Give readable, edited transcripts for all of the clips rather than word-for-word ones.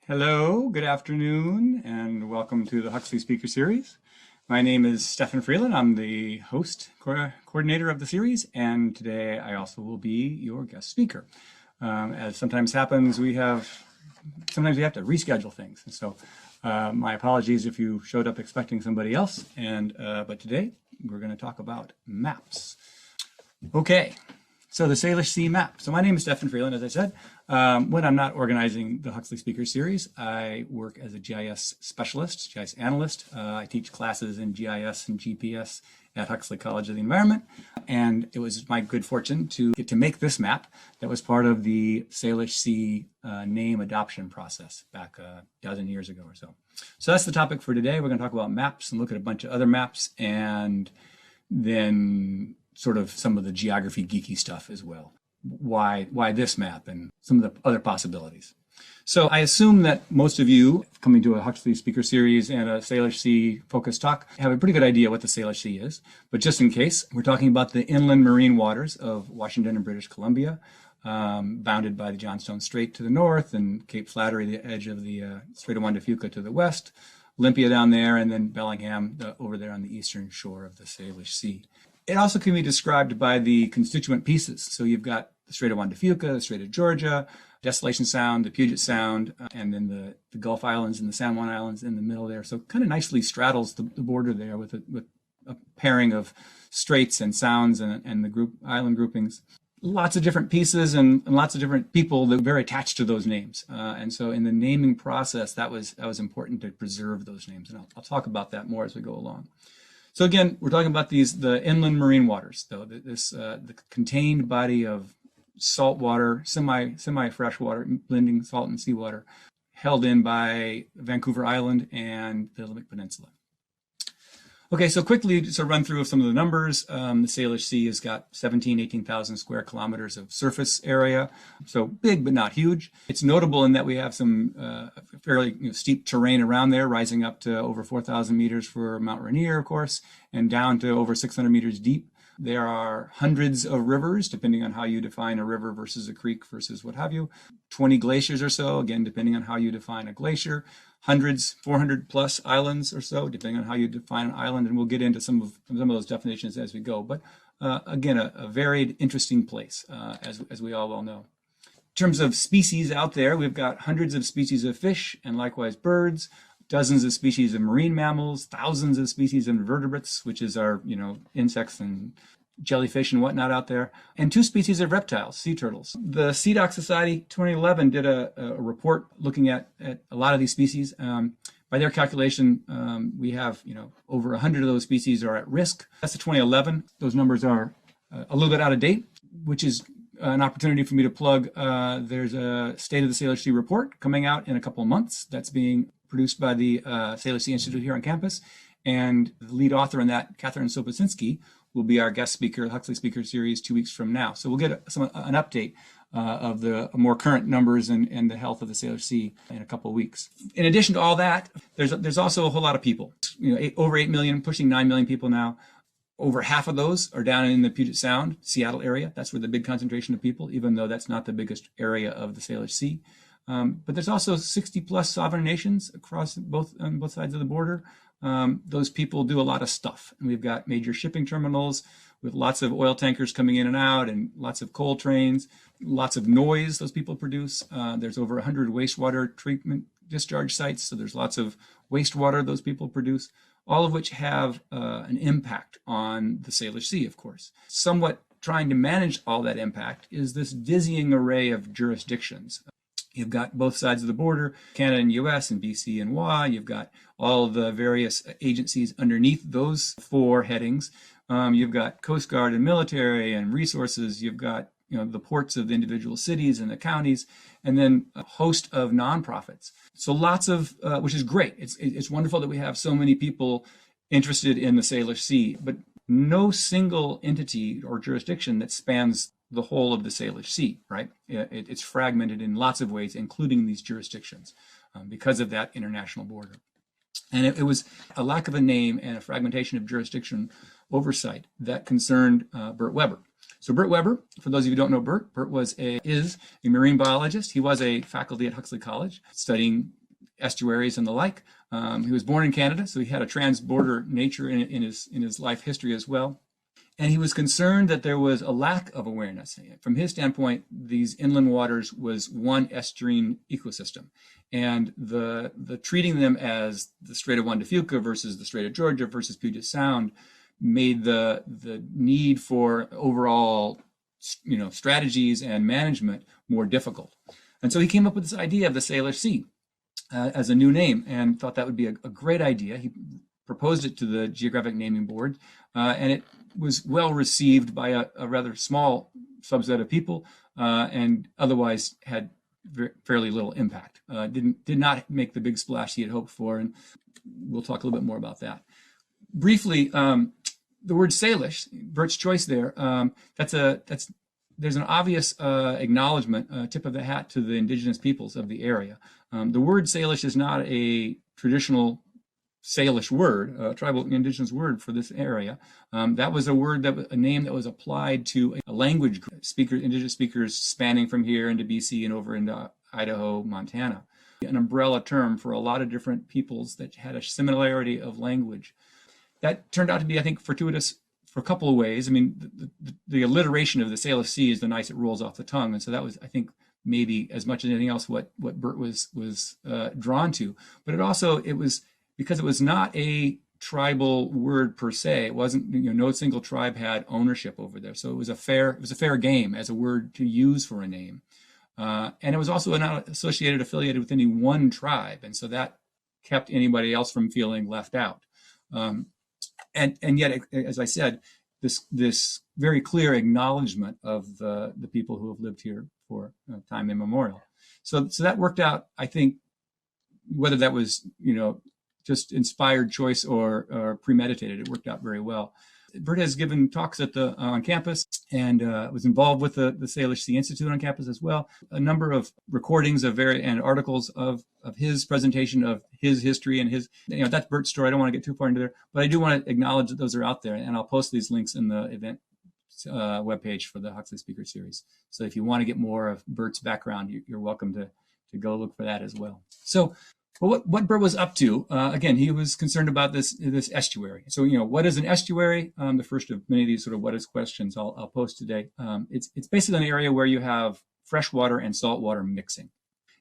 Hello, good afternoon, and welcome to the Huxley Speaker Series. My name is Stefan Freelan. I'm the host coordinator of the series, and today I also will be your guest speaker. As sometimes happens, sometimes we have to reschedule things. And so my apologies if you showed up expecting somebody else, but today we're going to talk about maps. Okay. So the Salish Sea map. So my name is Stefan Freelan, as I said. When I'm not organizing the Huxley Speaker Series, I work as a GIS specialist, GIS analyst. I teach classes in GIS and GPS at Huxley College of the Environment. And it was my good fortune to get to make this map that was part of the Salish Sea name adoption process back a dozen years ago or so. So that's the topic for today. We're going to talk about maps and look at a bunch of other maps, and then sort of some of the geography geeky stuff as well. Why this map and some of the other possibilities. So I assume that most of you coming to a Huxley Speaker Series and a Salish Sea focused talk have a pretty good idea what the Salish Sea is. But just in case, we're talking about the inland marine waters of Washington and British Columbia, bounded by the Johnstone Strait to the north and Cape Flattery, the edge of the Strait of Juan de Fuca to the west, Olympia down there, and then Bellingham over there on the eastern shore of the Salish Sea. It also can be described by the constituent pieces. So you've got the Strait of Juan de Fuca, the Strait of Georgia, Desolation Sound, the Puget Sound, and then the Gulf Islands and the San Juan Islands in the middle there. So it kind of nicely straddles the border there with a pairing of straits and sounds and the island groupings. Lots of different pieces and lots of different people that are very attached to those names. And so in the naming process, that was important to preserve those names. And I'll talk about that more as we go along. So again, we're talking about the inland marine waters, though, the contained body of salt water, semi-fresh water, blending salt and seawater, held in by Vancouver Island and the Olympic Peninsula. Okay, so quickly, just a run through of some of the numbers. The Salish Sea has got 18,000 square kilometers of surface area, so big but not huge. It's notable in that we have some fairly steep terrain around there, rising up to over 4,000 meters for Mount Rainier, of course, and down to over 600 meters deep. There are hundreds of rivers, depending on how you define a river versus a creek versus what have you. 20 glaciers or so, again, depending on how you define a glacier. Hundreds, 400 plus islands or so, depending on how you define an island. And we'll get into some of those definitions as we go. But again, a varied, interesting place, as we all well know. In terms of species out there, we've got hundreds of species of fish and likewise birds, dozens of species of marine mammals, thousands of species of invertebrates, which is our, insects and jellyfish and whatnot out there, and 2 species of reptiles, sea turtles. The Sea Dock Society 2011 did a report looking at a lot of these species. By their calculation, we have, over 100 of those species are at risk. That's the 2011. Those numbers are a little bit out of date, which is an opportunity for me to plug. There's a State of the Salish Sea report coming out in a couple of months that's being produced by the Salish Sea Institute here on campus. And the lead author in that, Catherine Soposinski, will be our guest speaker, Huxley Speaker Series 2 weeks from now. So we'll get an update of the more current numbers and the health of the Salish Sea in a couple of weeks. In addition to all that, there's also a whole lot of people. Over 8 million, pushing 9 million people now. Over half of those are down in the Puget Sound, Seattle area. That's where the big concentration of people, even though that's not the biggest area of the Salish Sea. But there's also 60 plus sovereign nations across on both sides of the border. Those people do a lot of stuff. And we've got major shipping terminals with lots of oil tankers coming in and out and lots of coal trains, lots of noise those people produce. There's over 100 wastewater treatment discharge sites. So there's lots of wastewater those people produce, all of which have an impact on the Salish Sea, of course. Somewhat trying to manage all that impact is this dizzying array of jurisdictions. You've got both sides of the border, Canada and US and BC and WA. You've got all the various agencies underneath those 4 headings. You've got Coast Guard and military and resources. You've got the ports of the individual cities and the counties, and then a host of nonprofits. So lots of, which is great. It's wonderful that we have so many people interested in the Salish Sea, but no single entity or jurisdiction that spans the whole of the Salish Sea, right? It's fragmented in lots of ways, including these jurisdictions, because of that international border. And it was a lack of a name and a fragmentation of jurisdiction oversight that concerned Bert Weber. So Bert Weber, for those of you who don't know Bert is a marine biologist. He was a faculty at Huxley College studying estuaries and the like. He was born in Canada, so he had a trans-border nature in his life history as well. And he was concerned that there was a lack of awareness. From his standpoint, these inland waters was one estuarine ecosystem. And the treating them as the Strait of Juan de Fuca versus the Strait of Georgia versus Puget Sound made the need for overall, strategies and management more difficult. And so he came up with this idea of the Salish Sea as a new name and thought that would be a great idea. He proposed it to the Geographic Naming Board, and it was well received by a rather small subset of people, and otherwise had fairly little impact. Did not make the big splash he had hoped for, and we'll talk a little bit more about that. Briefly, the word Salish, Bert's choice there, there's an obvious acknowledgement, tip of the hat to the indigenous peoples of the area. The word Salish is not a traditional Salish word, tribal indigenous word for this area. That was a name that was applied to a language group, indigenous speakers spanning from here into BC and over into Idaho, Montana. An umbrella term for a lot of different peoples that had a similarity of language. That turned out to be, I think, fortuitous for a couple of ways. I mean, the alliteration of the Salish Sea is the nice, it rolls off the tongue. And so that was, I think, maybe as much as anything else what Bert was drawn to. But it was because it was not a tribal word per se. It wasn't, no single tribe had ownership over there. So it was a fair game as a word to use for a name. And it was also not affiliated with any one tribe. And so that kept anybody else from feeling left out. And yet, as I said, this very clear acknowledgement of the people who have lived here for time immemorial. So that worked out, I think, whether that was, just inspired choice or premeditated, it worked out very well. Bert has given talks on campus and was involved with the Salish Sea Institute on campus as well. A number of recordings and articles of his presentation of his history and his, that's Bert's story. I don't want to get too far into there, but I do want to acknowledge that those are out there, and I'll post these links in the event webpage for the Huxley Speaker Series. So if you want to get more of Bert's background, you're welcome to go look for that as well. So, what Bert was up to, again, he was concerned about this estuary. So, what is an estuary? The first of many of these sort of what is questions I'll post today. It's basically an area where you have freshwater and saltwater mixing.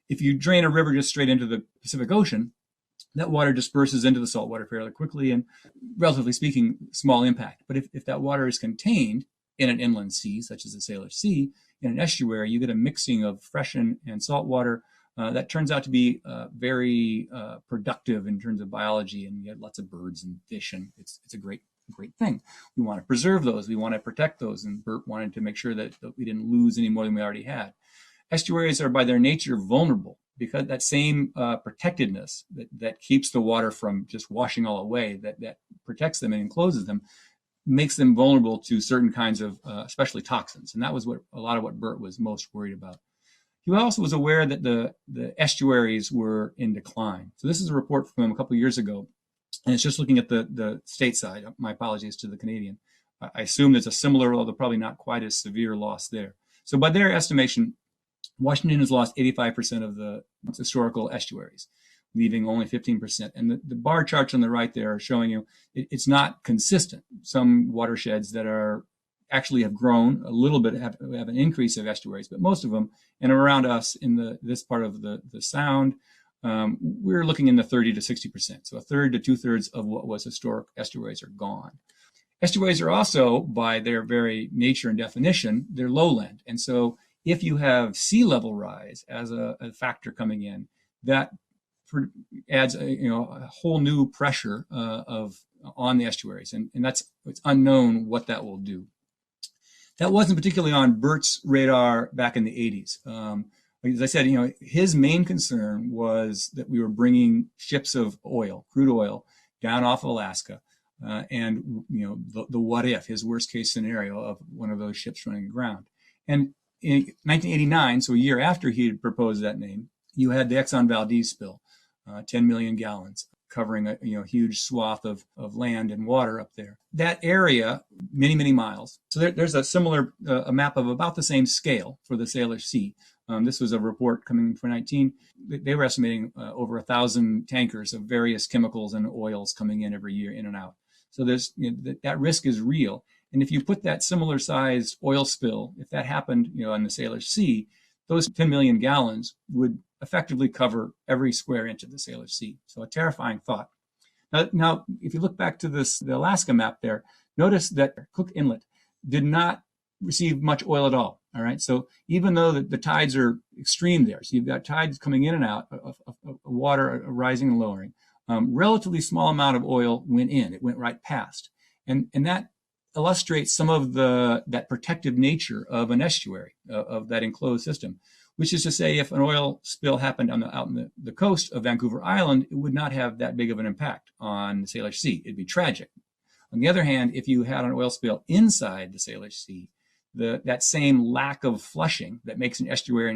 If you drain a river just straight into the Pacific Ocean, that water disperses into the saltwater fairly quickly and, relatively speaking, small impact. But if that water is contained in an inland sea, such as the Salish Sea, in an estuary, you get a mixing of fresh and salt water. That turns out to be very productive in terms of biology, and you have lots of birds and fish, and it's a great thing. We want to preserve those. We want to protect those, and Bert wanted to make sure that we didn't lose any more than we already had. Estuaries are by their nature vulnerable because that same protectedness that keeps the water from just washing all away, that protects them and encloses them, makes them vulnerable to certain kinds of, especially toxins. And that was a lot of what Bert was most worried about. He also was aware that the estuaries were in decline. So this is a report from him a couple of years ago, and it's just looking at the state side. My apologies to the Canadian. I assume there's a similar, although probably not quite as severe loss there. So by their estimation, Washington has lost 85% of the historical estuaries, leaving only 15%. And the bar charts on the right there are showing you it's not consistent. Some watersheds that actually have grown a little bit, have an increase of estuaries, but most of them, and around us in this part of the Sound, we're looking in the 30 to 60%. So a third to 2/3 of what was historic estuaries are gone. Estuaries are also, by their very nature and definition, they're lowland. And so if you have sea level rise as a factor coming in, that adds a whole new pressure on the estuaries. And it's unknown what that will do. That wasn't particularly on Bert's radar back in the 80s. As I said, his main concern was that we were bringing ships of oil, crude oil, down off Alaska, and the what if, his worst case scenario of one of those ships running aground. And in 1989, so a year after he had proposed that name, you had the Exxon Valdez spill, 10 million gallons. covering a huge swath of land and water up there. That area, many, many miles. So there's a similar a map of about the same scale for the Salish Sea. This was a report coming in 2019. They were estimating over 1,000 tankers of various chemicals and oils coming in every year, in and out. So there's that risk is real. And if you put that similar sized oil spill, if that happened, in the Salish Sea, those 10 million gallons would effectively cover every square inch of the Salish Sea. So a terrifying thought. Now, if you look back to the Alaska map there, notice that Cook Inlet did not receive much oil at all. All right. So even though the tides are extreme there, so you've got tides coming in and out of water rising and lowering, relatively small amount of oil went in. It went right past. And that illustrates some of that protective nature of an estuary, of that enclosed system, which is to say, if an oil spill happened out on the coast of Vancouver Island, it would not have that big of an impact on the Salish Sea. It'd be tragic. On the other hand, if you had an oil spill inside the Salish Sea, that same lack of flushing that makes an estuary,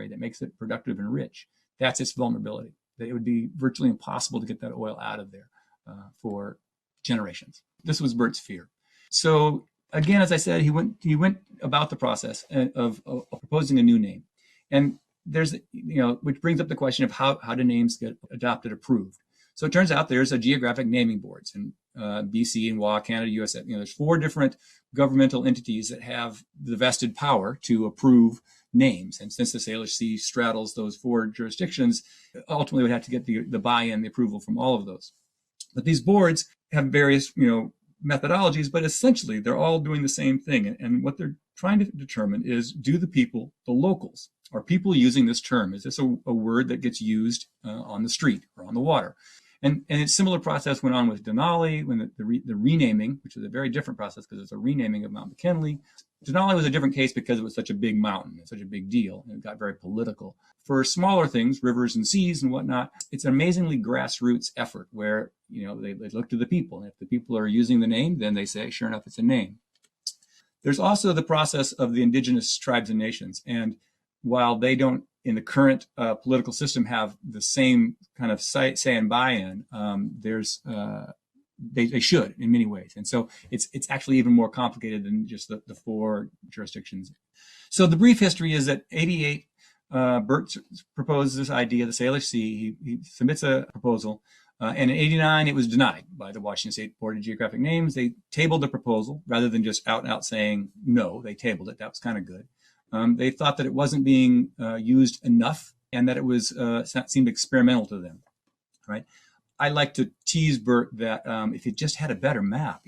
that makes it productive and rich, that's its vulnerability. That it would be virtually impossible to get that oil out of there for generations. This was Bert's fear. So again, as I said, he went about the process of proposing a new name. And there's, which brings up the question of how do names get adopted, approved. So it turns out there's a geographic naming boards in BC and WA, Canada, US. There's 4 different governmental entities that have the vested power to approve names. And since the Salish Sea straddles those 4 jurisdictions, ultimately would have to get the buy-in, the approval from all of those. But these boards have various, methodologies, but essentially they're all doing the same thing. And what they're trying to determine is, do the people, the locals, are people using this term? Is this a word that gets used on the street or on the water? And a similar process went on with Denali, when the renaming, which is a very different process because it's a renaming of Mount McKinley. Denali was a different case because it was such a big mountain, and such a big deal, and it got very political. For smaller things, rivers and seas and whatnot, it's an amazingly grassroots effort where, they look to the people. And if the people are using the name, then they say, sure enough, it's a name. There's also the process of the indigenous tribes and nations. And while they don't, in the current political system, have the same kind of say and buy-in, they should in many ways. And so it's actually even more complicated than just the 4 jurisdictions. So the brief history is that 88, Bert proposed this idea, the Salish Sea. He submits a proposal. And in 89, it was denied by the Washington State Board of Geographic Names. They tabled the proposal rather than just out and out saying no. They tabled it. That was kind of good. They thought that it wasn't being used enough, and that it was seemed experimental to them. Right? I like to tease Bert that if he just had a better map,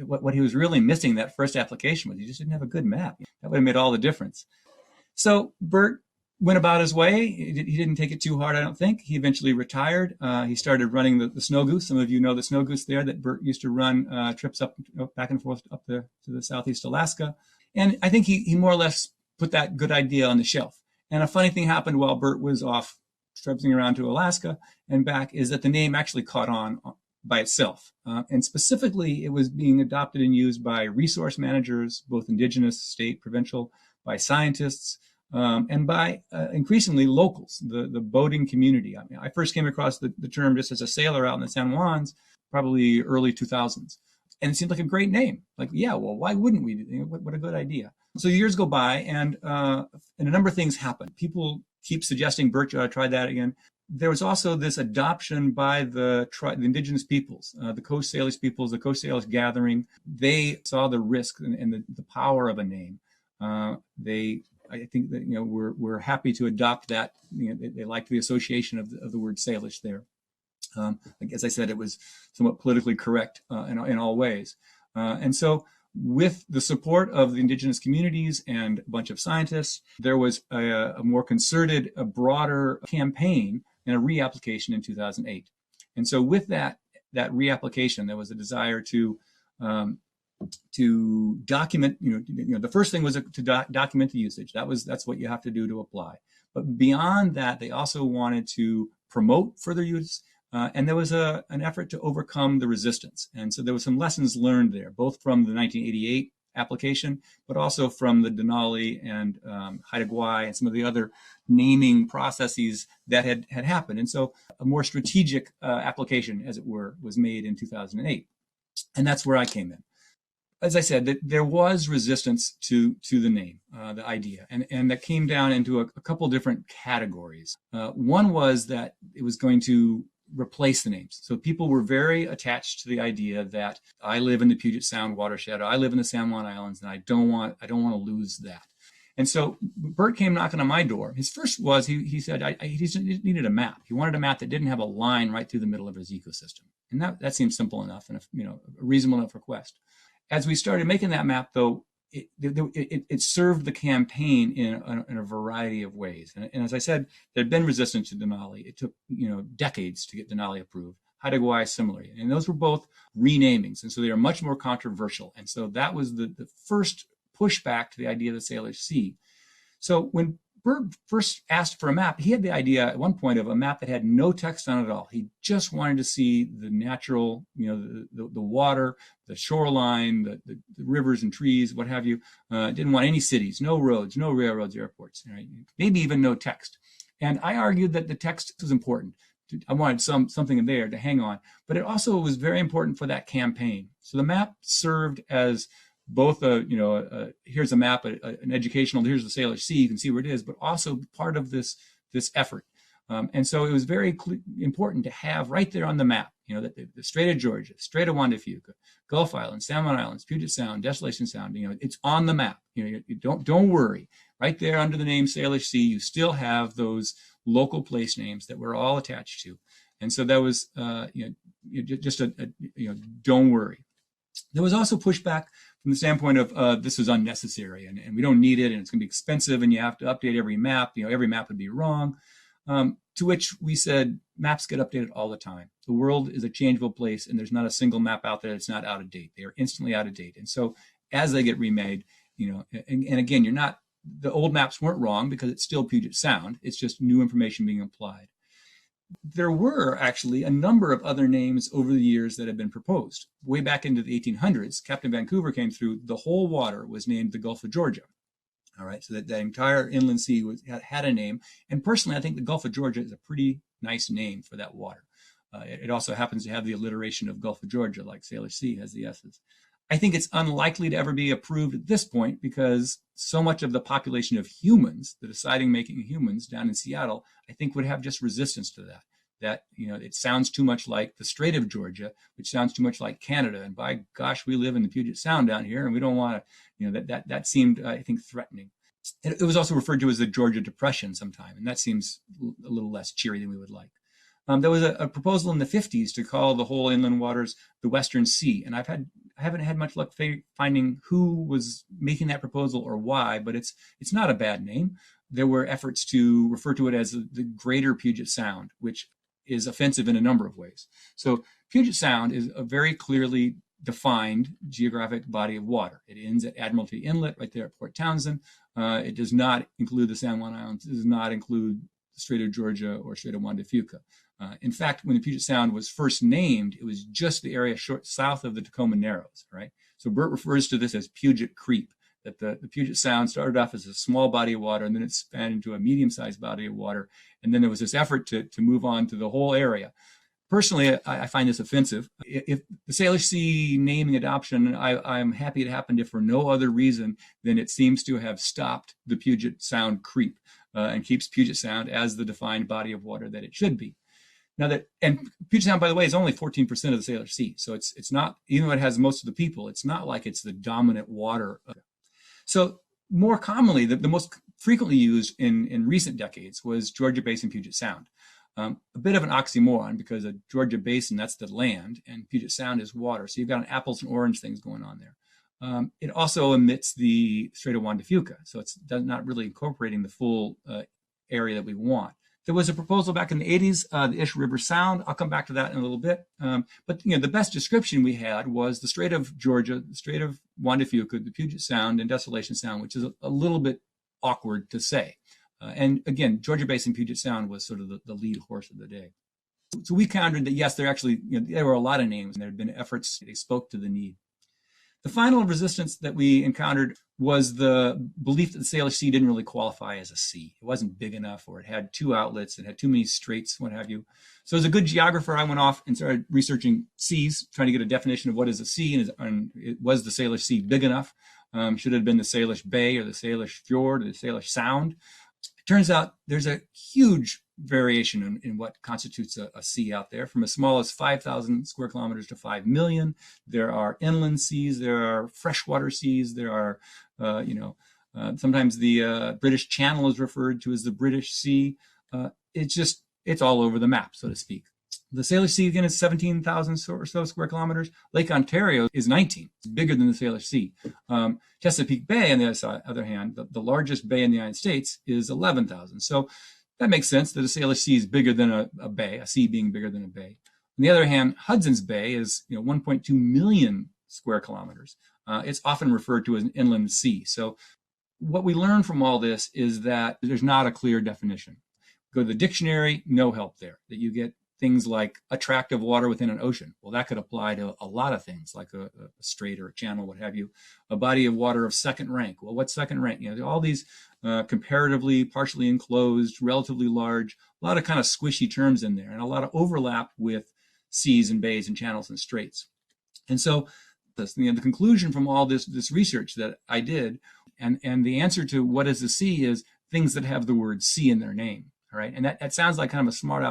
what he was really missing that first application was he just didn't have a good map. That would have made all the difference. So Bert went about his way. He didn't take it too hard, I don't think. He eventually retired. He started running the Snow Goose. Some of you know the Snow Goose there that Bert used to run trips back and forth up to the southeast Alaska. And I think he more or less put that good idea on the shelf. And a funny thing happened while Bert was off traipsing around to Alaska and back, is that the name actually caught on by itself. And specifically, it was being adopted and used by resource managers, both indigenous, state, provincial, by scientists, and by increasingly locals, the boating community. I mean, I first came across the term just as a sailor out in the San Juans, probably early 2000s. And it seemed like a great name. Like, yeah, well, why wouldn't we? What a good idea. So years go by, and a number of things happen. People keep suggesting, Bert, you ought to try that again. There was also this adoption by the indigenous peoples, the Coast Salish peoples, the Coast Salish gathering. They saw the risk and the power of a name. I think that we're happy to adopt that. They liked the association of the word Salish there. As I said, it was somewhat politically correct in all ways. And so with the support of the indigenous communities and a bunch of scientists, there was a more concerted, a broader campaign and a reapplication in 2008. And so with that reapplication, there was a desire to document, the first thing was to document the usage. That's what you have to do to apply. But beyond that, they also wanted to promote further use. And there was an effort to overcome the resistance. And so there was some lessons learned there, both from the 1988 application, but also from the Denali and Haida Gwaii and some of the other naming processes that had happened. And so a more strategic application, as it were, was made in 2008. And that's where I came in. As I said, that there was resistance to the name, the idea, and that came down into a couple different categories. One was that it was going to replace the names. So people were very attached to the idea that I live in the Puget Sound watershed, or I live in the San Juan Islands, and I don't want to lose that. And so Bert came knocking on my door. His first was he said he just needed a map. He wanted a map that didn't have a line right through the middle of his ecosystem, and that seemed simple enough and a reasonable enough request. As we started making that map, though, it served the campaign in a variety of ways. And as I said, there had been resistance to Denali. It took decades to get Denali approved. Haida Gwaii similarly, and those were both renamings, and so they are much more controversial. And so that was the first pushback to the idea of the Salish Sea. So when Bert first asked for a map, he had the idea at one point of a map that had no text on it at all. He just wanted to see the natural, the water, the shoreline, the rivers and trees, what have you. Didn't want any cities, no roads, no railroads, airports, right? Maybe even no text. And I argued that the text was important. I wanted something in there to hang on, but it also was very important for that campaign. So the map served as both here's a map, an educational, here's the Salish Sea, you can see where it is, but also part of this effort. And so it was very important to have right there on the map, that the Strait of Georgia, Strait of Juan de Fuca, Gulf Islands, San Juan Islands, Puget Sound, Desolation Sound, it's on the map. You don't worry. Right there under the name Salish Sea, you still have those local place names that we're all attached to. And so that was, don't worry. There was also pushback from the standpoint of this is unnecessary and we don't need it and it's going to be expensive and you have to update every map. Every map would be wrong. To which we said maps get updated all the time. The world is a changeable place and there's not a single map out there that's not out of date. They are instantly out of date. And so as they get remade, and again, the old maps weren't wrong because it's still Puget Sound. It's just new information being applied. There were actually a number of other names over the years that have been proposed. Way back into the 1800s, Captain Vancouver came through. The whole water was named the Gulf of Georgia. All right, so that entire inland sea had a name. And personally, I think the Gulf of Georgia is a pretty nice name for that water. It also happens to have the alliteration of Gulf of Georgia, like Salish Sea has the S's. I think it's unlikely to ever be approved at this point because so much of the population of humans, the deciding making humans down in Seattle, I think would have just resistance to that. That, it sounds too much like the Strait of Georgia, which sounds too much like Canada. And by gosh, we live in the Puget Sound down here and we don't want to, that seemed, I think, threatening. It was also referred to as the Georgia Depression sometime, and that seems a little less cheery than we would like. There was a proposal in the 50s to call the whole inland waters the Western Sea, and I haven't had much luck finding who was making that proposal or why, but it's not a bad name. There were efforts to refer to it as the Greater Puget Sound, which is offensive in a number of ways. So Puget Sound is a very clearly defined geographic body of water. It ends at Admiralty Inlet right there at Port Townsend. It does not include the San Juan Islands. It does not include the Strait of Georgia or Strait of Juan de Fuca. In fact, when the Puget Sound was first named, it was just the area south of the Tacoma Narrows, right? So Bert refers to this as Puget Creep, that the Puget Sound started off as a small body of water, and then it expanded into a medium-sized body of water. And then there was this effort to move on to the whole area. Personally, I find this offensive. If the Salish Sea naming adoption, I'm happy it happened if for no other reason than it seems to have stopped the Puget Sound creep and keeps Puget Sound as the defined body of water that it should be. And Puget Sound, by the way, is only 14% of the Salish Sea. So it's not, even though it has most of the people, it's not like it's the dominant water. So more commonly, the most frequently used in recent decades was Georgia Basin, Puget Sound. A bit of an oxymoron because a Georgia Basin, that's the land, and Puget Sound is water. So you've got an apples and orange things going on there. It also omits the Strait of Juan de Fuca, so it's not really incorporating the full area that we want. There was a proposal back in the 80s, the Ish River Sound. I'll come back to that in a little bit. But the best description we had was the Strait of Georgia, the Strait of Juan de Fuca, the Puget Sound, and Desolation Sound, which is a little bit awkward to say. And again, Georgia Basin, Puget Sound was sort of the lead horse of the day. So we countered that, yes, there were a lot of names, and there had been efforts, they spoke to the need. The final resistance that we encountered was the belief that the Salish Sea didn't really qualify as a sea. It wasn't big enough, or it had two outlets, it had too many straits, what have you. So as a good geographer, I went off and started researching seas, trying to get a definition of what is a sea, and was the Salish Sea big enough? Should it have been the Salish Bay or the Salish Fjord or the Salish Sound? It turns out there's a huge variation in what constitutes a sea out there, from as small as 5,000 square kilometers to 5 million. There are inland seas, there are freshwater seas, there are, sometimes the British Channel is referred to as the British Sea. It's all over the map, so to speak. The Salish Sea, again, is 17,000 or so square kilometers. Lake Ontario is 19. It's bigger than the Salish Sea. Chesapeake Bay, on the other hand, the largest bay in the United States, is 11,000. So that makes sense that a Salish Sea is bigger than a bay, a sea being bigger than a bay. On the other hand, Hudson's Bay is 1.2 million square kilometers. It's often referred to as an inland sea. So what we learn from all this is that there's not a clear definition. Go to the dictionary, no help there. That you get things like a tract of water within an ocean. Well, that could apply to a lot of things, like a strait or a channel, what have you. A body of water of second rank. Well, what's second rank? All these comparatively, partially enclosed, relatively large, a lot of kind of squishy terms in there, and a lot of overlap with seas and bays and channels and straits. And so the conclusion from all this research that I did, and the answer to what is a sea is things that have the word sea in their name. All right, and that sounds like kind of a smart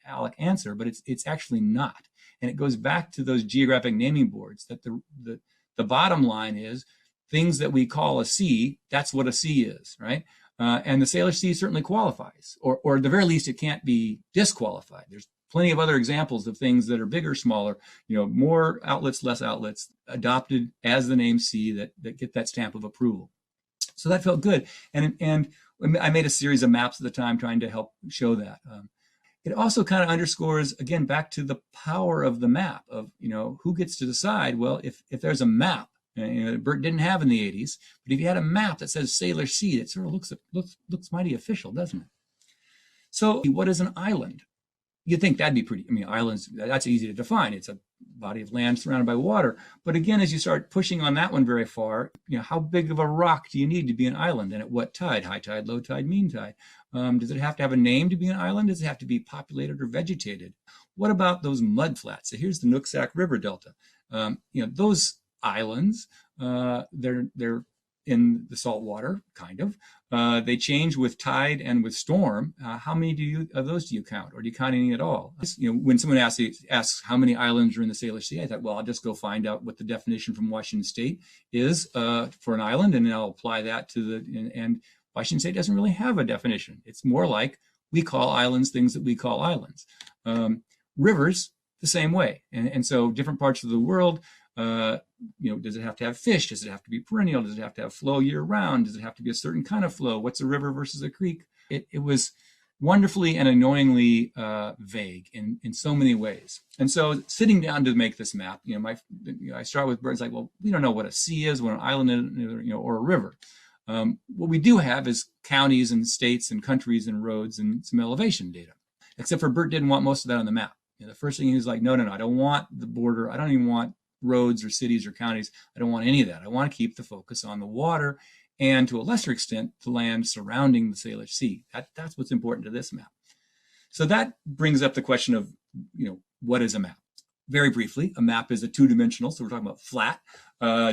aleck answer, but it's actually not. And it goes back to those geographic naming boards, that the bottom line is things that we call a sea, that's what a sea is, right? And the Salish Sea certainly qualifies, or at the very least, it can't be disqualified. There's plenty of other examples of things that are bigger, smaller, more outlets, less outlets, adopted as the name sea that get that stamp of approval. So that felt good. And I made a series of maps at the time trying to help show that. It also kind of underscores, again, back to the power of the map of, who gets to decide. Well, if there's a map, Bert didn't have in the 80s, but if you had a map that says Salish Sea, it sort of looks mighty official, doesn't it? So what is an island? You'd think that'd be pretty, islands, that's easy to define. It's a body of land surrounded by water. But again, as you start pushing on that one very far, how big of a rock do you need to be an island? And at what tide? High tide, low tide, mean tide? Does it have to have a name to be an island? Does it have to be populated or vegetated? What about those mud flats? So here's the Nooksack River Delta. Those islands, they're in the salt water, kind of. They change with tide and with storm. How many of those do you count, or do you count any at all? When someone asks how many islands are in the Salish Sea, I thought, well, I'll just go find out what the definition from Washington State is for an island, and then I'll apply that to and Washington State doesn't really have a definition. It's more like we call islands things that we call islands. Rivers, the same way, and so different parts of the world. Does it have to have fish? Does it have to be perennial? Does it have to have flow year round? Does it have to be a certain kind of flow? What's a river versus a creek? It was wonderfully and annoyingly vague in so many ways. And so sitting down to make this map, I start with birds like, well, we don't know what a sea is, what an island is, or a river. What we do have is counties and states and countries and roads and some elevation data, except for Bert didn't want most of that on the map. The first thing he was like, no, I don't want the border. I don't even want roads or cities or counties. I don't want any of that. I want to keep the focus on the water and, to a lesser extent, the land surrounding the Salish Sea. That's what's important to this map. So that brings up the question of, what is a map? Very briefly, a map is a two-dimensional, so we're talking about flat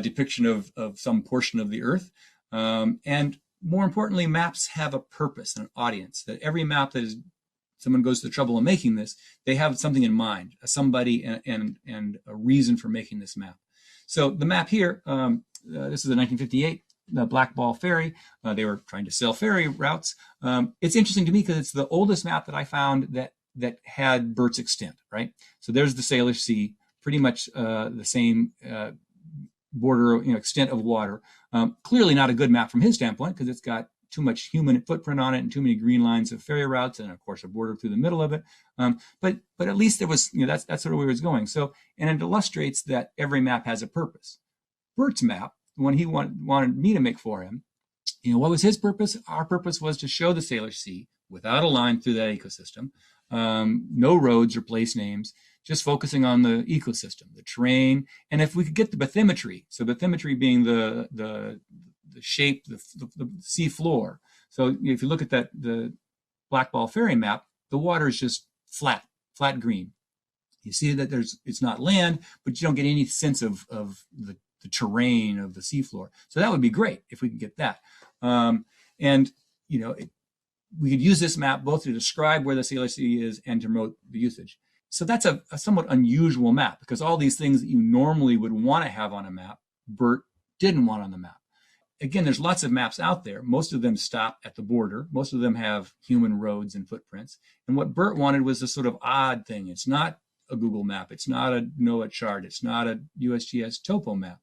depiction of some portion of the Earth. And more importantly, maps have a purpose and an audience. That every map that someone goes to the trouble of making this, they have something in mind, somebody and a reason for making this map. So the map here, this is a 1958 Black Ball Ferry. They were trying to sell ferry routes. It's interesting to me because it's the oldest map that I found that had Bert's extent, right? So there's the Salish Sea, pretty much the same border, extent of water. Clearly not a good map from his standpoint because it's got too much human footprint on it and too many green lines of ferry routes and, of course, a border through the middle of it. But at least there was, that's sort of where it was going. So, and it illustrates that every map has a purpose. Bert's map, the one he wanted me to make for him, what was his purpose? Our purpose was to show the Salish Sea without a line through that ecosystem, no roads or place names, just focusing on the ecosystem, the terrain, and if we could get the bathymetry, so bathymetry being the shape, the sea floor. So if you look at the Black Ball Ferry map, the water is just flat green. You see that it's not land, but you don't get any sense of the terrain of the seafloor. So that would be great if we could get that. And we could use this map both to describe where the Salish Sea is and to promote the usage. So that's a somewhat unusual map, because all these things that you normally would want to have on a map, BERT didn't want on the map. Again, there's lots of maps out there. Most of them stop at the border. Most of them have human roads and footprints. And what BERT wanted was a sort of odd thing. It's not a Google map. It's not a NOAA chart. It's not a USGS topo map.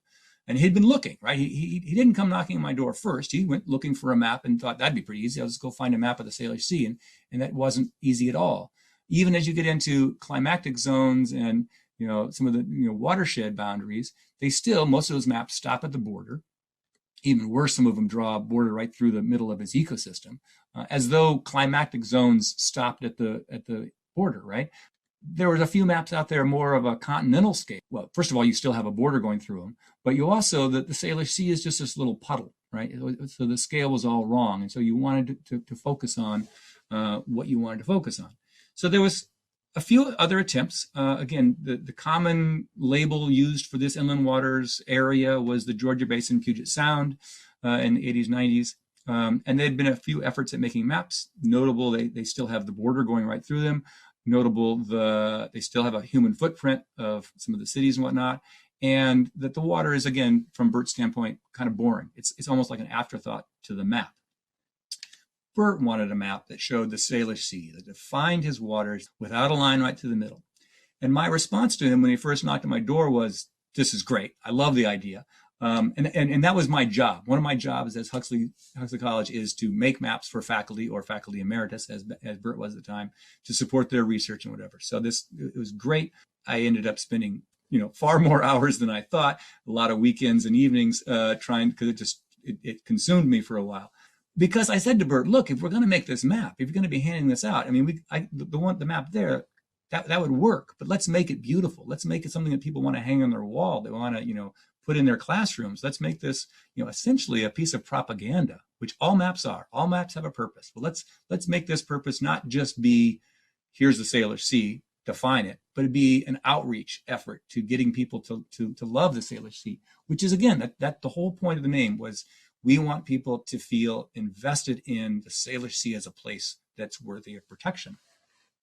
And he'd been looking, right? He didn't come knocking on my door first. He went looking for a map and thought that'd be pretty easy. I'll just go find a map of the Salish Sea. And that wasn't easy at all. Even as you get into climactic zones and some of the watershed boundaries, most of those maps stop at the border. Even worse, some of them draw a border right through the middle of his ecosystem, as though climactic zones stopped at the border, right? There was a few maps out there more of a continental scale. Well, first of all, you still have a border going through them, but you also, the Salish Sea is just this little puddle, right? So the scale was all wrong. And so you wanted to focus on what you wanted to focus on. So there was a few other attempts. Again, the common label used for this inland waters area was the Georgia Basin, Puget Sound in the 80s, 90s. And there had been a few efforts at making maps. Notable, they still have the border going right through them. Notable, they still have a human footprint of some of the cities and whatnot. And that the water is, again, from BERT's standpoint, kind of boring. It's almost like an afterthought to the map. BERT wanted a map that showed the Salish Sea, that defined his waters without a line right through the middle. And my response to him when he first knocked on my door was, this is great. I love the idea. And that was my job. One of my jobs as Huxley College is to make maps for faculty or faculty emeritus, as BERT was at the time, to support their research and whatever. So it was great. I ended up spending, far more hours than I thought, a lot of weekends and evenings trying, because it consumed me for a while. Because I said to BERT, look, if we're going to make this map, if you're going to be handing this out, I mean, the map there, that would work, but let's make it beautiful. Let's make it something that people want to hang on their wall. They want to, put in their classrooms. Let's make this, essentially a piece of propaganda, which all maps are. All maps have a purpose. But let's make this purpose not just be, here's the Salish Sea, define it, but it'd be an outreach effort to getting people to love the Salish Sea, which is, again, that the whole point of the name was, we want people to feel invested in the Salish Sea as a place that's worthy of protection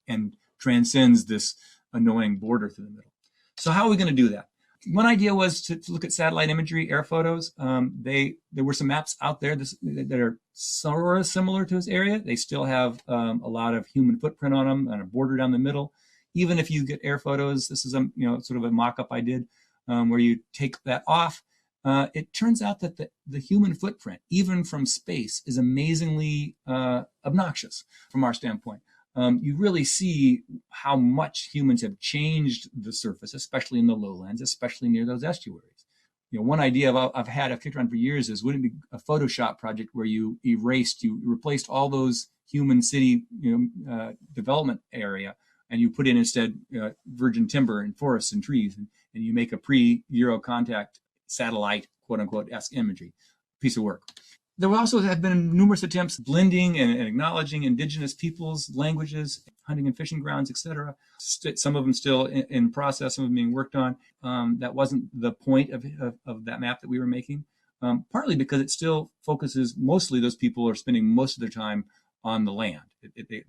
and transcends this annoying border through the middle. So how are we going to do that? One idea was to look at satellite imagery, air photos. There were some maps out there that are sort of similar to this area. They still have a lot of human footprint on them and a border down the middle. Even if you get air photos, this is sort of a mock-up I did where you take that off. It turns out that the human footprint, even from space, is amazingly obnoxious from our standpoint. You really see how much humans have changed the surface, especially in the lowlands, especially near those estuaries. One idea I've kicked around for years is, wouldn't it be a Photoshop project where you replaced all those human city development area, and you put in instead virgin timber and forests and trees, and you make a pre-Euro contact satellite, quote unquote, esque imagery piece of work. There also have been numerous attempts blending and acknowledging indigenous peoples, languages, hunting and fishing grounds, etc. Some of them still in process, some of them being worked on. That wasn't the point of that map that we were making, partly because it still focuses mostly, those people are spending most of their time on the land.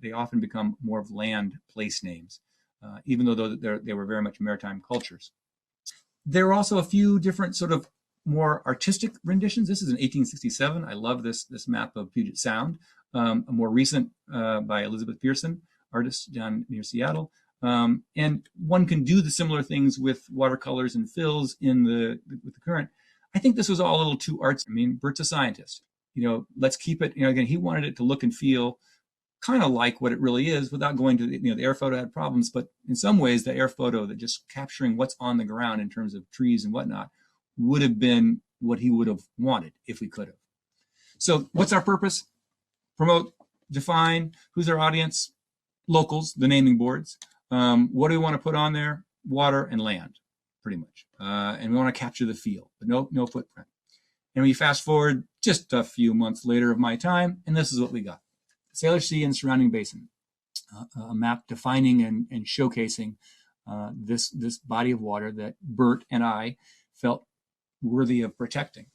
They often become more of land place names, even though they were very much maritime cultures. There are also a few different sort of more artistic renditions. This is in 1867. I love this map of Puget Sound, a more recent by Elizabeth Pearson, artist down near Seattle. And one can do the similar things with watercolors and fills with the current. I think this was all a little too artsy. I mean, Bert's a scientist. Let's keep it. Again, he wanted it to look and feel kind of like what it really is, without going to the air photo had problems, but in some ways the air photo, that just capturing what's on the ground in terms of trees and whatnot, would have been what he would have wanted if we could have. So what's our purpose? Promote, define, who's our audience? Locals, the naming boards. What do we want to put on there? Water and land, pretty much. And we want to capture the feel, but no footprint. And we fast forward just a few months later of my time, and this is what we got. The Salish Sea and surrounding basin, a map defining and showcasing this body of water that Bert and I felt worthy of protecting.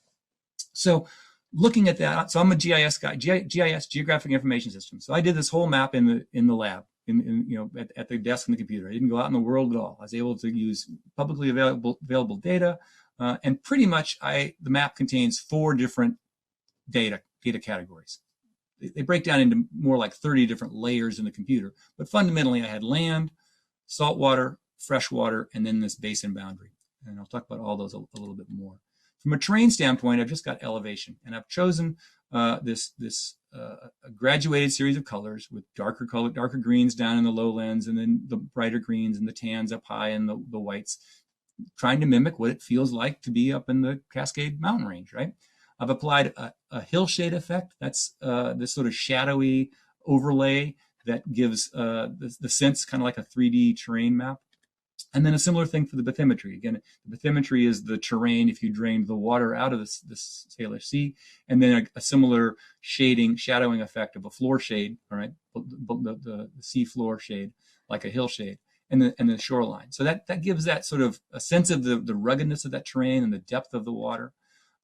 So looking at that, so I'm a GIS guy, GIS, Geographic Information System. So I did this whole map in the lab, at the desk on the computer. I didn't go out in the world at all. I was able to use publicly available data, and pretty much the map contains 4 different data categories. They break down into more like 30 different layers in the computer, but fundamentally I had land, saltwater, freshwater, and then this basin boundary. And I'll talk about all those a little bit more. From a terrain standpoint, I've just got elevation, and I've chosen this a graduated series of colors with darker greens down in the lowlands, and then the brighter greens and the tans up high, and the whites, trying to mimic what it feels like to be up in the Cascade Mountain Range, right? I've applied a hill shade effect. That's this sort of shadowy overlay that gives the sense kind of like a 3D terrain map. And then a similar thing for the bathymetry. Again, the bathymetry is the terrain if you drained the water out of this Salish Sea, and then a similar shadowing effect of a floor shade, all right, the sea floor shade, like a hill shade, and the shoreline. So that gives that sort of a sense of the ruggedness of that terrain and the depth of the water.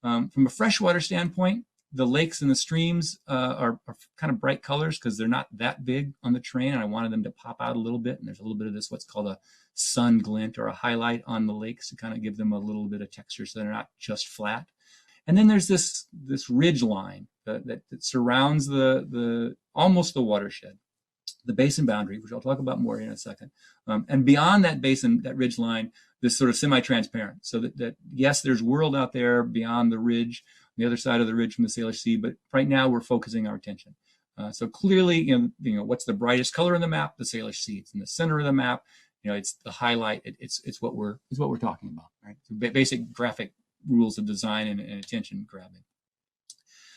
From a freshwater standpoint, the lakes and the streams are kind of bright colors because they're not that big on the terrain, and I wanted them to pop out a little bit. And there's a little bit of this, what's called a sun glint or a highlight on the lakes to kind of give them a little bit of texture so they're not just flat. And then there's this ridge line that surrounds the almost the watershed, the basin boundary, which I'll talk about more in a second. And beyond that basin, that ridge line, this sort of semi-transparent, so that yes, there's world out there beyond the ridge, on the other side of the ridge from the Salish Sea, but right now we're focusing our attention. So clearly, what's the brightest color in the map? The Salish Sea. It's in the center of the map. It's the highlight. It's what we're talking about, right? So basic graphic rules of design and attention grabbing.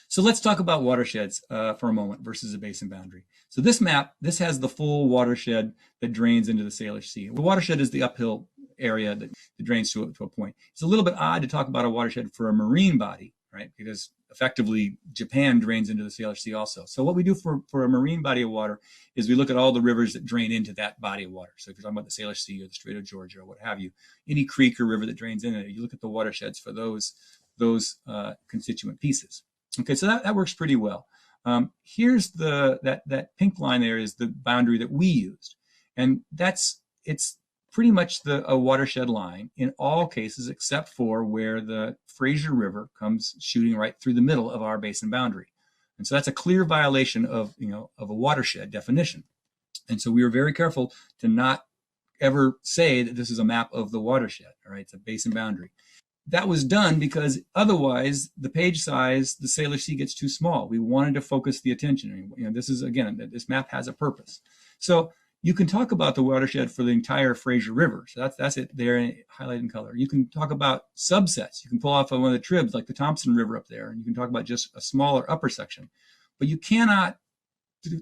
So let's talk about watersheds for a moment versus a basin boundary. So this map, this has the full watershed that drains into the Salish Sea. The watershed is the uphill area that drains to a point. It's a little bit odd to talk about a watershed for a marine body, right? Because effectively Japan drains into the Salish Sea also. So what we do for a marine body of water is we look at all the rivers that drain into that body of water. So if you're talking about the Salish Sea or the Strait of Georgia or what have you, any creek or river that drains in it, you look at the watersheds for those constituent pieces. Okay, so that works pretty well. Here's that pink line there is the boundary that we used. And it's pretty much a watershed line in all cases except for where the Fraser River comes shooting right through the middle of our basin boundary. And so that's a clear violation of a watershed definition. And so we were very careful to not ever say that this is a map of the watershed, all right? It's a basin boundary. That was done because otherwise the page size, the Salish Sea gets too small. We wanted to focus the attention. This map has a purpose. So you can talk about the watershed for the entire Fraser River. So that's it there, highlighted in color. You can talk about subsets. You can pull off one of the tribs like the Thompson River up there, and you can talk about just a smaller upper section. But you cannot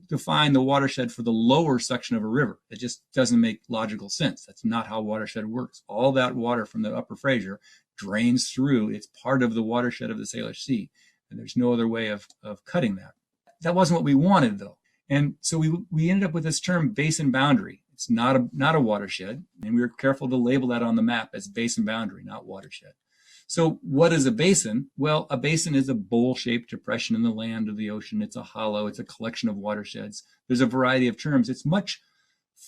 define the watershed for the lower section of a river. It just doesn't make logical sense. That's not how watershed works. All that water from the upper Fraser drains through. It's part of the watershed of the Salish Sea, and there's no other way of cutting that. That wasn't what we wanted, though. And so we ended up with this term basin boundary. It's not a watershed, and we were careful to label that on the map as basin boundary, not watershed. So what is a basin? Well, a basin is a bowl-shaped depression in the land or the ocean. It's a hollow. It's a collection of watersheds. There's a variety of terms. It's much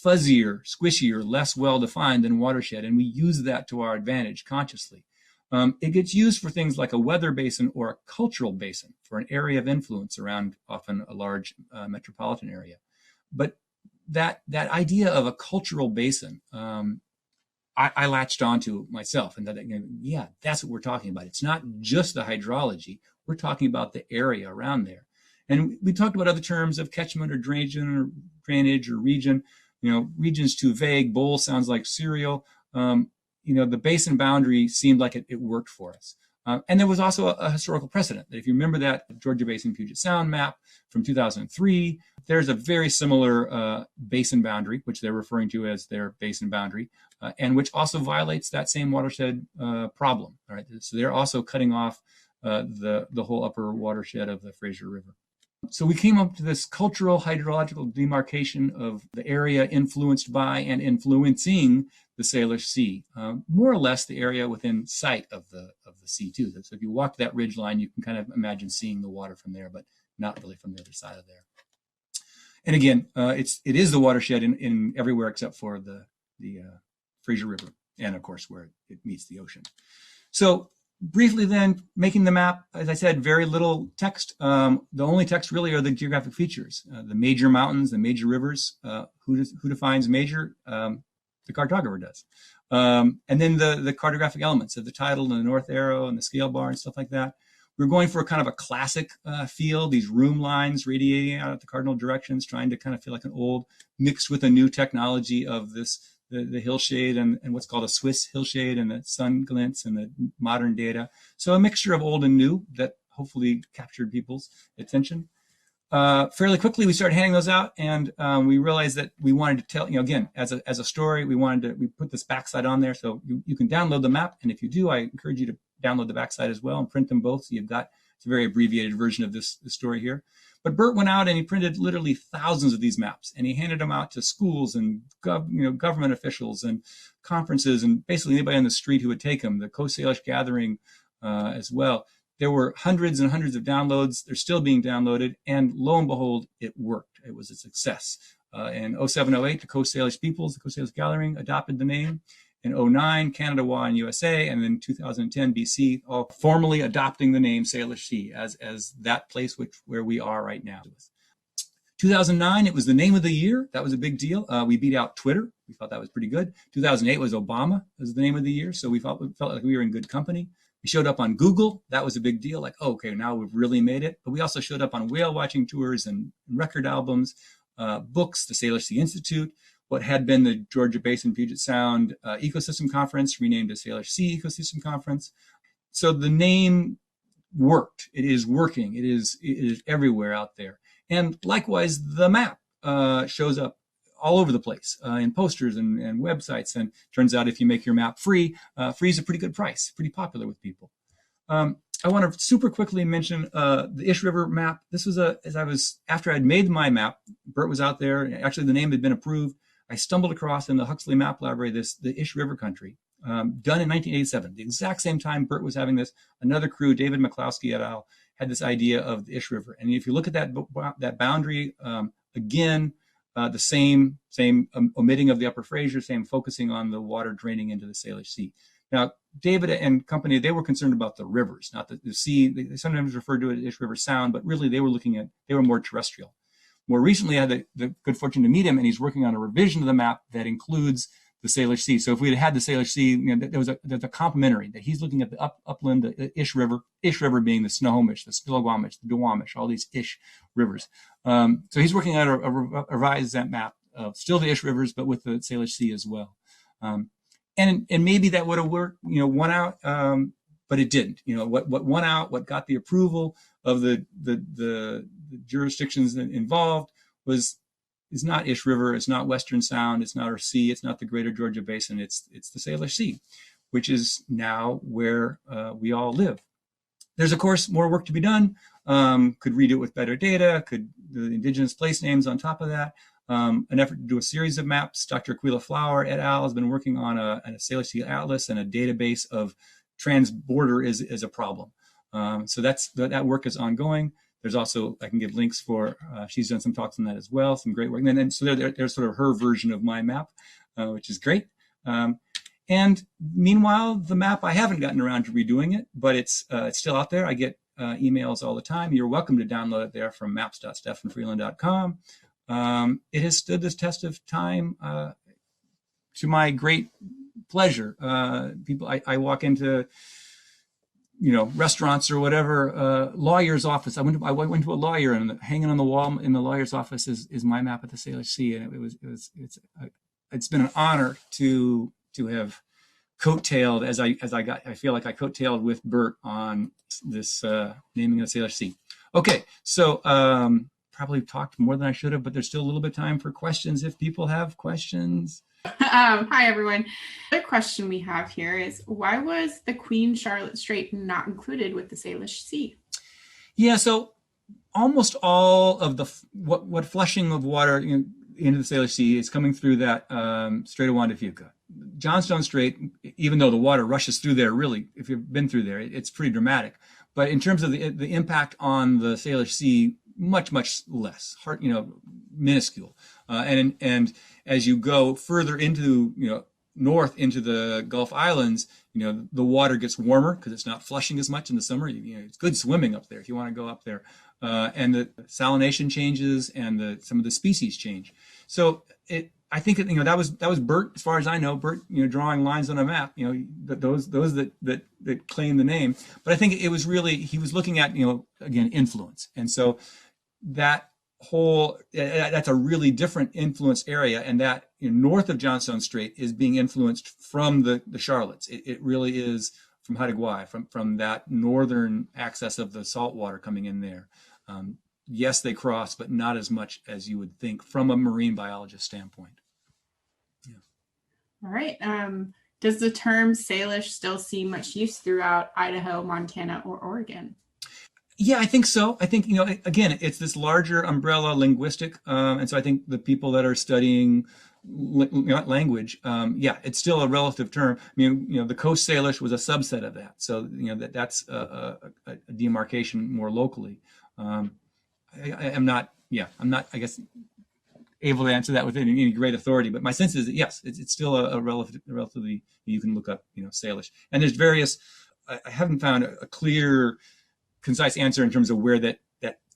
fuzzier, squishier, less well-defined than watershed, and we use that to our advantage consciously. It gets used for things like a weather basin or a cultural basin for an area of influence around often a large metropolitan area. But that idea of a cultural basin, I latched onto myself, and that, that's what we're talking about. It's not just the hydrology. We're talking about the area around there. And we talked about other terms of catchment or drainage or region. Region's too vague. Bowl sounds like cereal. The basin boundary seemed like it worked for us. And there was also a historical precedent that if you remember that Georgia Basin Puget Sound map from 2003, there's a very similar basin boundary, which they're referring to as their basin boundary, and which also violates that same watershed problem. All right, so they're also cutting off the whole upper watershed of the Fraser River. So we came up to this cultural hydrological demarcation of the area influenced by and influencing the Salish Sea, more or less the area within sight of the sea too. So if you walk that ridge line, you can kind of imagine seeing the water from there, but not really from the other side of there. And again, it is the watershed in everywhere except for the Fraser River, and of course where it meets the ocean. So briefly then, making the map, as I said, very little text. The only text really are the geographic features, the major mountains, the major rivers. Who defines major? The cartographer does. And then the cartographic elements of the title and the north arrow and the scale bar and stuff like that. We're going for a kind of a classic feel, these room lines radiating out at the cardinal directions, trying to kind of feel like an old, mixed with a new technology of this, the hillshade and what's called a Swiss hillshade and the sun glints and the modern data. So a mixture of old and new that hopefully captured people's attention. Fairly quickly, we started handing those out, and we realized that we wanted to tell, again, as a story, we put this backside on there, so you can download the map, and if you do, I encourage you to download the backside as well and print them both, so it's a very abbreviated version of this story here. But Bert went out and he printed literally thousands of these maps, and he handed them out to schools and government officials and conferences and basically anybody on the street who would take them, the Coast Salish Gathering as well. There were hundreds and hundreds of downloads. They're still being downloaded. And lo and behold, it worked. It was a success. In 07-08, the Coast Salish peoples, the Coast Salish Gathering, adopted the name. In 09, Canada, WA, and USA. And then 2010, BC, all formally adopting the name Salish Sea as that place where we are right now. 2009, it was the name of the year. That was a big deal. We beat out Twitter. We thought that was pretty good. 2008 was Obama was the name of the year. So we felt like we were in good company. We showed up on Google. That was a big deal. Like, oh, okay, now we've really made it. But we also showed up on whale watching tours and record albums, books, the Salish Sea Institute, what had been the Georgia Basin Puget Sound Ecosystem Conference, renamed the Salish Sea Ecosystem Conference. So the name worked. It is working. It is everywhere out there. And likewise, the map shows up all over the place in posters and websites. And turns out if you make your map free, free is a pretty good price, pretty popular with people. I want to super quickly mention the Ish River map. This was after I'd made my map, Bert was out there. Actually, the name had been approved. I stumbled across in the Huxley Map Library the Ish River country, done in 1987. The exact same time Bert was having this, another crew, David McCloskey et al., had this idea of the Ish River. And if you look at that boundary, again, the same omitting of the upper Fraser, same focusing on the water draining into the Salish Sea. Now, David and company, they were concerned about the rivers, not the sea. They sometimes refer to it as Ish River Sound, but really they were more terrestrial. More recently, I had the good fortune to meet him, and he's working on a revision of the map that includes the Salish Sea. So if we had the Salish Sea, there's a complementary that he's looking at the upland, the Ish River being the Snohomish, the Stillaguamish, the Duwamish, all these Ish rivers. So he's working on a revised map of still the Ish rivers, but with the Salish Sea as well. And maybe that would have worked, won out, but it didn't. What won out, what got the approval of the jurisdictions involved is not Ish River, it's not Western Sound, it's not our sea, it's not the Greater Georgia Basin, it's the Salish Sea, which is now where we all live. There's, of course, more work to be done. Could redo it with better data, could the indigenous place names on top of that. An effort to do a series of maps. Dr. Aquila Flower et al. Has been working on a Salish Sea Atlas and a database of trans-border is a problem. So that work is ongoing. There's also, I can give links for, she's done some talks on that as well, some great work. And then so there's sort of her version of my map, which is great. And meanwhile, the map, I haven't gotten around to redoing it, but it's still out there. I get emails all the time. You're welcome to download it there from maps.stefanfreelan.com. It has stood this test of time to my great pleasure. I walk into restaurants or whatever, lawyer's office. I went to a lawyer, and hanging on the wall in the lawyer's office is my map of the Salish Sea, and it's been an honor to have coattailed I feel like I coattailed with Bert on this naming of the Salish Sea. Okay, so probably talked more than I should have, but there's still a little bit of time for questions if people have questions. Hi, everyone. The question we have here is, why was the Queen Charlotte Strait not included with the Salish Sea? Yeah, so almost all of the what flushing of water into the Salish Sea is coming through that Strait of Juan de Fuca. Johnstone Strait, even though the water rushes through there, really, if you've been through there, it's pretty dramatic. But in terms of the impact on the Salish Sea, much less, minuscule. And as you go further into north into the Gulf Islands, the water gets warmer because it's not flushing as much in the summer. It's good swimming up there if you want to go up there. And the salination changes and some of the species change. So I think that was Bert, as far as I know, Bert, drawing lines on a map, those that claim the name. But I think it was really, he was looking at, again, influence. And so that's a really different influence area, and that north of Johnstone Strait is being influenced from the Charlottes. It really is from Haida Gwaii, from that northern access of the salt water coming in there. Yes, they cross, but not as much as you would think from a marine biologist standpoint. Yeah. All right. Does the term Salish still see much use throughout Idaho, Montana, or Oregon? Yeah, I think so. I think, again, it's this larger umbrella linguistic. And so I think the people that are studying language, it's still a relative term. I mean, the Coast Salish was a subset of that. So, that's a demarcation more locally. I'm not, I guess, able to answer that with any great authority, but my sense is that yes, it's still a relatively, you can look up, Salish. And there's various, I haven't found a clear, concise answer in terms of where that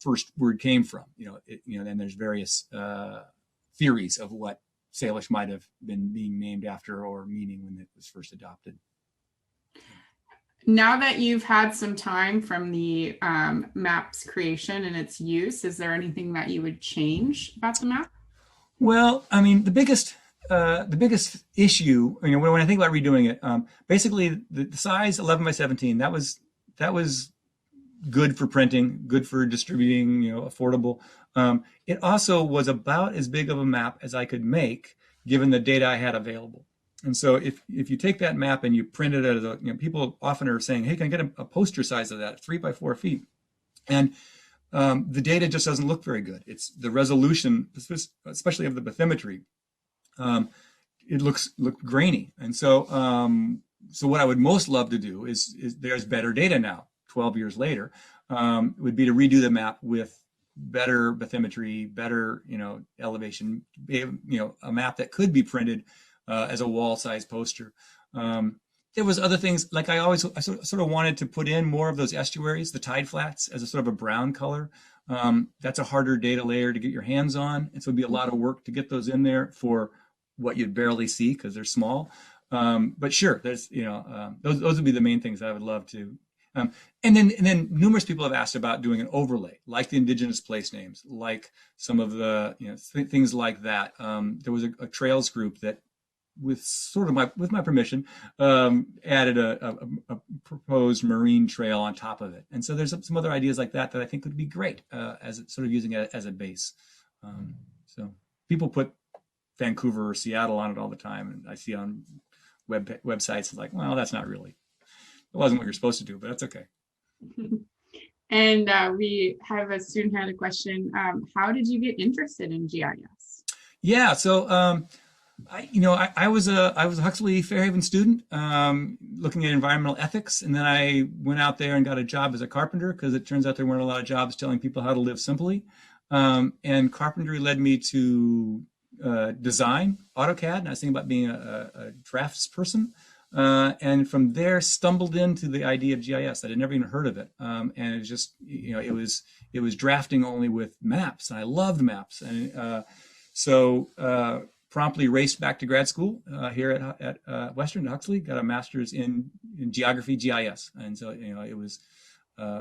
first word came from. And there's various theories of what Salish might have been being named after or meaning when it was first adopted. Now that you've had some time from the map's creation and its use, is there anything that you would change about the map? Well, I mean, the biggest issue, when I think about redoing it, basically the size 11 by 17, that was good for printing, good for distributing, affordable. It also was about as big of a map as I could make, given the data I had available. And so if you take that map and you print it as people often are saying, hey, can I get a poster size of that, 3 by 4 feet? And the data just doesn't look very good. It's the resolution, especially of the bathymetry. It looks grainy. And so what I would most love to do is there's better data now, 12 years later, would be to redo the map with better bathymetry, better, elevation, a map that could be printed as a wall-size poster. There was other things, like I sort of wanted to put in more of those estuaries, the tide flats, as a sort of a brown color. That's a harder data layer to get your hands on, and so it'd be a lot of work to get those in there for what you'd barely see because they're small. But sure, there's those would be the main things I would love to. And then numerous people have asked about doing an overlay, like the indigenous place names, like some of the things like that. There was a trails group that, with my permission, added a proposed marine trail on top of it. And so there's some other ideas like that I think would be great as sort of using it as a base. So people put Vancouver or Seattle on it all the time, and I see on websites it's like, well, that's not really. It wasn't what you're supposed to do, but that's okay. And we have a student had a question. How did you get interested in GIS? Yeah, so I was a Huxley Fairhaven student looking at environmental ethics, and then I went out there and got a job as a carpenter because it turns out there weren't a lot of jobs telling people how to live simply. And carpentry led me to design, AutoCAD, and I was thinking about being a draftsperson. And from there stumbled into the idea of GIS. I had never even heard of it. And it was just, it was drafting only with maps. And I loved maps. And so promptly raced back to grad school here at Western Huxley, got a master's in geography, GIS. And so, it was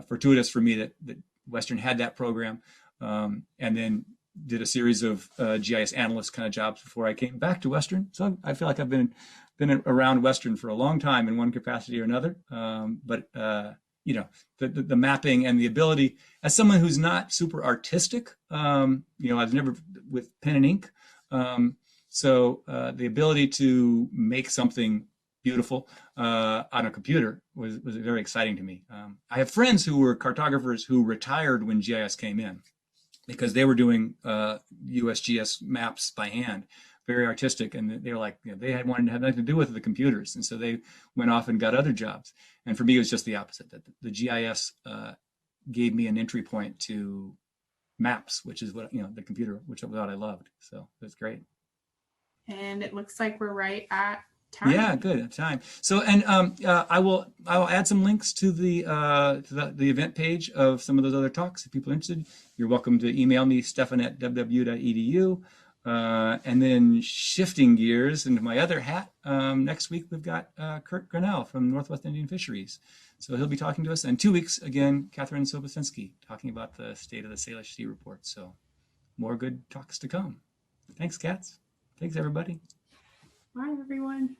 fortuitous for me that Western had that program. And then did a series of GIS analyst kind of jobs before I came back to Western. So I feel like I've been been around Western for a long time in one capacity or another. But you know, the mapping and the ability, as someone who's not super artistic, you know, I've never with pen and ink. So the ability to make something beautiful on a computer was very exciting to me. I have friends who were cartographers who retired when GIS came in because they were doing USGS maps by hand, very artistic, and they were like, you know, they had wanted to have nothing to do with the computers, and so they went off and got other jobs. And for me, it was just the opposite. That the GIS gave me an entry point to maps, which is what, you know, the computer, which I thought I loved. So it's great. And it looks like we're right at time. Yeah, good time. So, and I will add some links to the event page of some of those other talks if people are interested. You're welcome to email me, stefan@ww.edu. And then shifting gears into my other hat, next week we've got Kurt Grinnell from Northwest Indian Fisheries. So he'll be talking to us. And 2 weeks, again, Catherine Sobocinski talking about the state of the Salish Sea report. So more good talks to come. Thanks, Cats. Thanks, everybody. Bye, everyone.